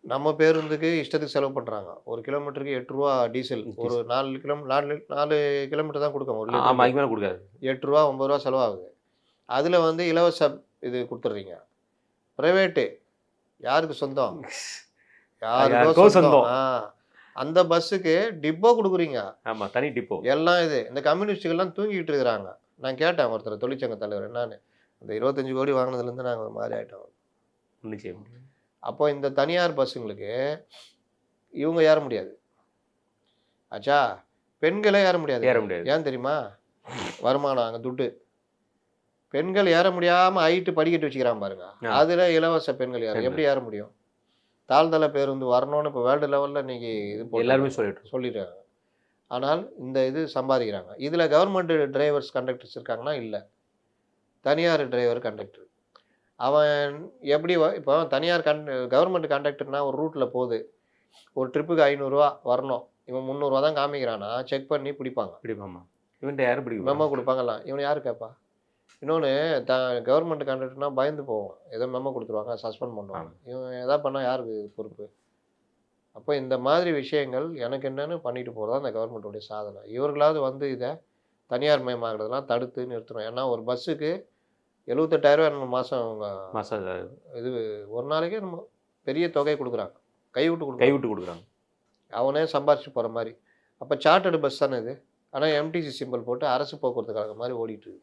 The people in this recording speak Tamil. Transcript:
நம்ம பேருந்துக்கு இஷ்டத்துக்கு செலவு பண்றாங்க. 1 கிலோமீட்டருக்கு ரூ. 8 டீசல். ஒரு 4 கிலோமீட்டர் தான் குடுக்கும் 1 ஆமா. லிட்டருக்கு. அதுக்கு மேல குடுக்காது. ரூ. 8 ரூ. 9 செலவாகுது. அதுல வந்து இலவச இது குடுத்துடுறீங்க. பிரைவேட்டு யாருக்கு சொந்தம்? அது யாருக்கோ யாருக்கோ சொந்தம். சொந்தம். அந்த பஸ்ஸுக்கு டிப்போ குடுக்குறீங்க. ஆமா. தனி டிப்போ. எல்லாம் இது. இந்த கம்யூனிஸ்ட்டுகள்லாம் தூங்கிட்டு இருக்கிறாங்க. நான் கேட்டேன் ஒருத்தர தொழிற்சங்க தலைவர் என்னான்னு. இந்த 25,00,00,000 வாங்குனதுலருந்து நாங்க ஒரு மாரி ஆயிட்டோம். ஒண்ணும் செய்ய முடியாது. அப்போ இந்த தனியார் பஸ்ஸுங்களுக்கு இவங்க ஏற முடியாது. ஆச்சா, பெண்களே ஏற முடியாது. ஏற முடியாது. ஏன் தெரியுமா? வருமானம் அங்க துட்டு. பெண்கள் ஏற முடியாம ஹைட் படிக்கட்டு வச்சுக்கிறான் பாருங்க. ஆ. அதுல இலவச பெண்கள் ஏற பெண்கள். எப்படி ஏற முடியும்? தாழ்தள பேருந்து வரணும்னு இப்ப வேர்ல்டு லெவல்ல இன்னைக்கு இது எல்லாருமே போட்டுருக்காங்க. சொல்லிட்டாங்க. ஆனால் இந்த இது சம்பாதிக்கிறாங்க. இதுல கவர்ன்மெண்ட் டிரைவர்ஸ், கண்டக்டர்ஸ் இருக்காங்கன்னா இல்ல. தனியார் டிரைவர், கண்டக்டர். அவன் எப்படி இப்போ தனியார் கவர்ன்மெண்ட் கண்டக்டர்னா ஒரு ரூட்ல போகுது. ஒரு ட்ரிப்புக்கு ரூ. 500 வரணும். இவன் ரூ. 300 தான் காமிக்கிறான்னா, செக் பண்ணி பிடிப்பாங்க. பிடிப்பாமா. இவன்ட்ட யாரும் பிடிக்க மெமோ போறாங்க. குடுப்பாங்கல்லாம். இவன யாரு கேட்பா? இன்னொன்னு த கவர்ன்மெண்ட் கண்டக்டர்னா பயந்து போவோம். ஏதோ மெமோ குடுத்துருவாங்க, சஸ்பெண்ட் பண்ணுவாங்க. ஆமா. இவன் எதா பண்ணா யாருக்கு பொறுப்பு? அப்ப இந்த மாதிரி விஷயங்கள் எனக்கு என்னன்னு பண்ணிட்டு போறது தான் இந்த கவர்ன்மெண்ட்டோட சாதனை. இவர்களாவது வந்து இத தனியார் மயமாக்குறதெல்லாம் தடுத்து நிறுத்தணும். ஏன்னா ஒரு பஸ்ஸுக்கு ரூ. 78,000 என்னமோ மாசம் அவங்க மாசம் இது ஒரு நாளைக்கே என்னமோ பெரிய தொகை குடுக்குறாங்க. கைவிட்டு குடுக்குறாங்க. கைவிட்டு குடுக்குறாங்க. அவனே சம்பாரிச்சுட்டு போற மாரி. அப்ப சார்ட்டர்டு பஸ் தானே இது. ஆனா எம்டிசி சிம்பல் போட்டு அரசு போக்குவரத்து கழகம் மாரி ஓடிட்டு இருக்கு.